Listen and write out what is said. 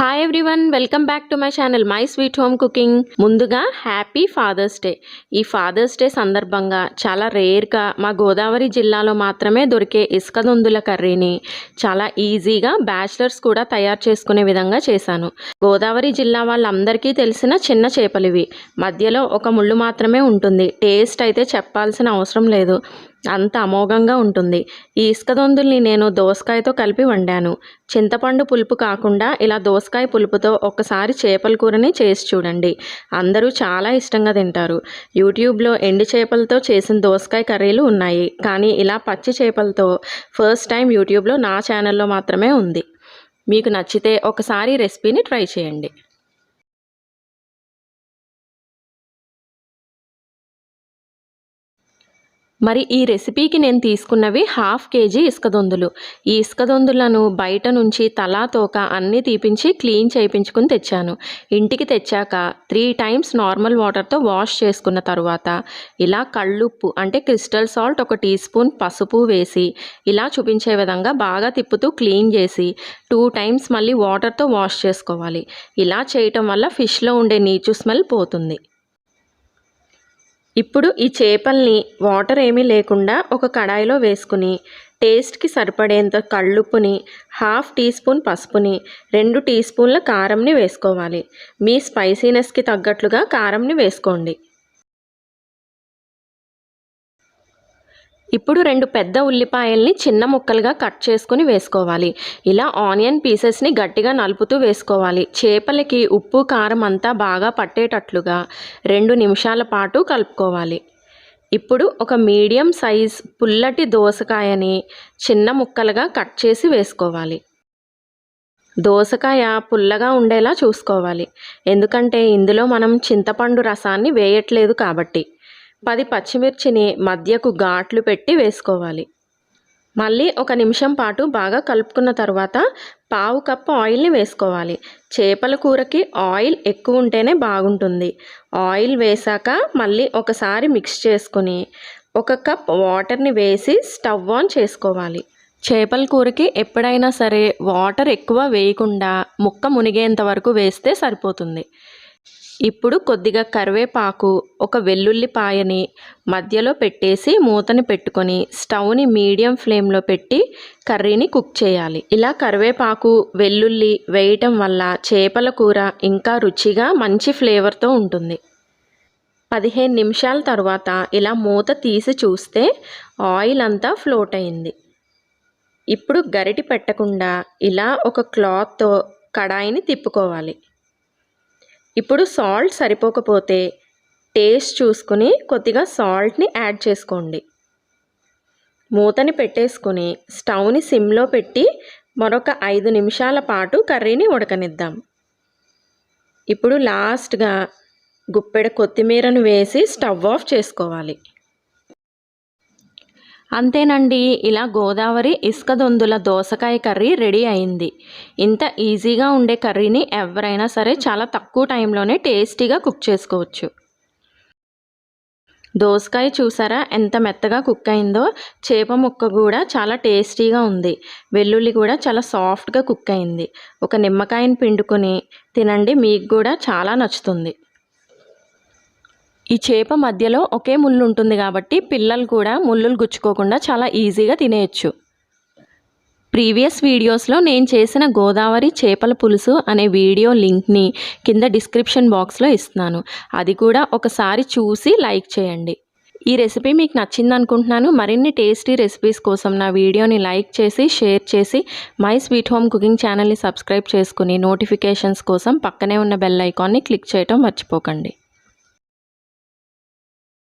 Hi everyone, welcome back to my channel my sweet home cooking. ముందుగా happy fathers day. ఈ fathers day సందర్భంగా చాలా రేర్గా మా గోదావరి జిల్లాలో మాత్రమే దొరికే ఇసుక దొందుల కర్రీని చాలా ఈజీగా బ్యాచిలర్స్ కూడా తయారు చేసుకునే విధంగా చేశాను. గోదావరి జిల్లా వాళ్ళందరికీ తెలిసిన చిన్న చేపలివి. మధ్యలో ఒక ముళ్ళు మాత్రమే ఉంటుంది. టేస్ట్ అయితే చెప్పాల్సిన అవసరం లేదు, అంత అమోఘంగా ఉంటుంది. ఈ ఇసుక దొందుల్ని నేను దోసకాయతో కలిపి వండాను. చింతపండు పులుపు కాకుండా ఇలా దోసకాయ పులుపుతో ఒక్కసారి చేపల కూరని చేసి చూడండి. అందరూ చాలా ఇష్టంగా తింటారు. యూట్యూబ్లో ఎండు చేపలతో చేసిన దోసకాయ కర్రీలు ఉన్నాయి, కానీ ఇలా పచ్చి చేపలతో ఫస్ట్ టైం యూట్యూబ్లో నా ఛానల్లో మాత్రమే ఉంది. మీకు నచ్చితే ఒకసారి రెసిపీని ట్రై చేయండి. మరి ఈ రెసిపీకి నేను తీసుకున్నవి 1/2 kg ఇసుక దొందులు. ఈ ఇసుక దొందులను బయట నుంచి తలా తోక అన్నీ తీపించి క్లీన్ చేయించుకుని తెచ్చాను. ఇంటికి తెచ్చాక 3 times నార్మల్ వాటర్తో వాష్ చేసుకున్న తర్వాత ఇలా కళ్ళుప్పు అంటే క్రిస్టల్ సాల్ట్ 1 teaspoon పసుపు వేసి ఇలా చూపించే విధంగా బాగా తిప్పుతూ క్లీన్ చేసి 2 times మళ్ళీ వాటర్తో వాష్ చేసుకోవాలి. ఇలా చేయటం వల్ల ఫిష్లో ఉండే నీచు స్మెల్ పోతుంది. ఇప్పుడు ఈ చేపల్ని వాటర్ ఏమీ లేకుండా ఒక కడాయిలో వేసుకుని టేస్ట్కి సరిపడేంత కళ్ళుప్పుని, 1/2 teaspoon పసుపుని, 2 teaspoonల కారంని వేసుకోవాలి. మీ స్పైసీనెస్కి తగ్గట్లుగా కారంని వేసుకోండి. ఇప్పుడు 2 పెద్ద ఉల్లిపాయల్ని చిన్న ముక్కలుగా కట్ చేసుకుని వేసుకోవాలి. ఇలా ఆనియన్ పీసెస్ని గట్టిగా నలుపుతూ వేసుకోవాలి. చేపలకి ఉప్పు కారం అంతా బాగా పట్టేటట్లుగా 2 నిమిషాల పాటు కలుపుకోవాలి. ఇప్పుడు ఒక మీడియం సైజ్ పుల్లటి దోసకాయని చిన్న ముక్కలుగా కట్ చేసి వేసుకోవాలి. దోసకాయ పుల్లగా ఉండేలా చూసుకోవాలి, ఎందుకంటే ఇందులో మనం చింతపండు రసాన్ని వేయట్లేదు కాబట్టి. 10 పచ్చిమిర్చిని మధ్యకు ఘాట్లు పెట్టి వేసుకోవాలి. మళ్ళీ 1 నిమిషం పాటు బాగా కలుపుకున్న తర్వాత 1/2 కప్ ఆయిల్ని వేసుకోవాలి. చేపల కూరకి ఆయిల్ ఎక్కువ ఉంటేనే బాగుంటుంది. ఆయిల్ వేసాక మళ్ళీ ఒకసారి మిక్స్ చేసుకుని 1 కప్ వాటర్ని వేసి స్టవ్ ఆన్ చేసుకోవాలి. చేపల కూరకి ఎప్పుడైనా సరే వాటర్ ఎక్కువ వేయకుండా ముక్క మునిగేంత వరకు వేస్తే సరిపోతుంది. ఇప్పుడు కొద్దిగా కరివేపాకు, 1 వెల్లుల్లిపాయని మధ్యలో పెట్టేసి మూతని పెట్టుకొని స్టవ్ని మీడియం ఫ్లేమ్లో పెట్టి కర్రీని కుక్ చేయాలి. ఇలా కరివేపాకు, వెల్లుల్లి వేయటం వల్ల చేపల కూర ఇంకా రుచిగా మంచి ఫ్లేవర్తో ఉంటుంది. 15 నిమిషాల తర్వాత ఇలా మూత తీసి చూస్తే ఆయిల్ అంతా ఫ్లోట్ అయింది. ఇప్పుడు గరిటె పెట్టకుండా ఇలా ఒక క్లాత్తో కడాయిని తిప్పుకోవాలి. ఇప్పుడు సాల్ట్ సరిపోకపోతే టేస్ట్ చూసుకుని కొద్దిగా సాల్ట్ని యాడ్ చేసుకోండి. మూతని పెట్టేసుకుని స్టవ్ని సిమ్లో పెట్టి మరొక 5 నిమిషాల పాటు కర్రీని ఉడకనిద్దాం. ఇప్పుడు లాస్ట్గా గుప్పెడ కొత్తిమీరను వేసి స్టవ్ ఆఫ్ చేసుకోవాలి. అంతేనండి, ఇలా గోదావరి ఇసుక దొందుల దోసకాయ కర్రీ రెడీ అయింది. ఇంత ఈజీగా ఉండే కర్రీని ఎవరైనా సరే చాలా తక్కువ టైంలోనే టేస్టీగా కుక్ చేసుకోవచ్చు. దోసకాయ చూసారా ఎంత మెత్తగా కుక్ అయిందో. చేప ముక్క కూడా చాలా టేస్టీగా ఉంది. వెల్లుల్లి కూడా చాలా సాఫ్ట్గా కుక్ అయింది. 1 నిమ్మకాయని పిండుకొని తినండి, మీకు కూడా చాలా నచ్చుతుంది. ఈ చేప మధ్యలో ఒకే ముళ్ళు ఉంటుంది కాబట్టి పిల్లలు కూడా ముళ్ళులు గుచ్చుకోకుండా చాలా ఈజీగా తినేయచ్చు. ప్రీవియస్ వీడియోస్లో నేను చేసిన గోదావరి చేపల పులుసు అనే వీడియో లింక్ని కింద డిస్క్రిప్షన్ బాక్స్లో ఇస్తున్నాను. అది కూడా ఒకసారి చూసి లైక్ చేయండి. ఈ రెసిపీ మీకు నచ్చింది అనుకుంటున్నాను. మరిన్ని టేస్టీ రెసిపీస్ కోసం నా వీడియోని లైక్ చేసి షేర్ చేసి మై స్వీట్ హోమ్ కుకింగ్ ఛానల్ని సబ్స్క్రైబ్ చేసుకుని నోటిఫికేషన్స్ కోసం పక్కనే ఉన్న బెల్ ఐకాన్ని క్లిక్ చేయటం మర్చిపోకండి.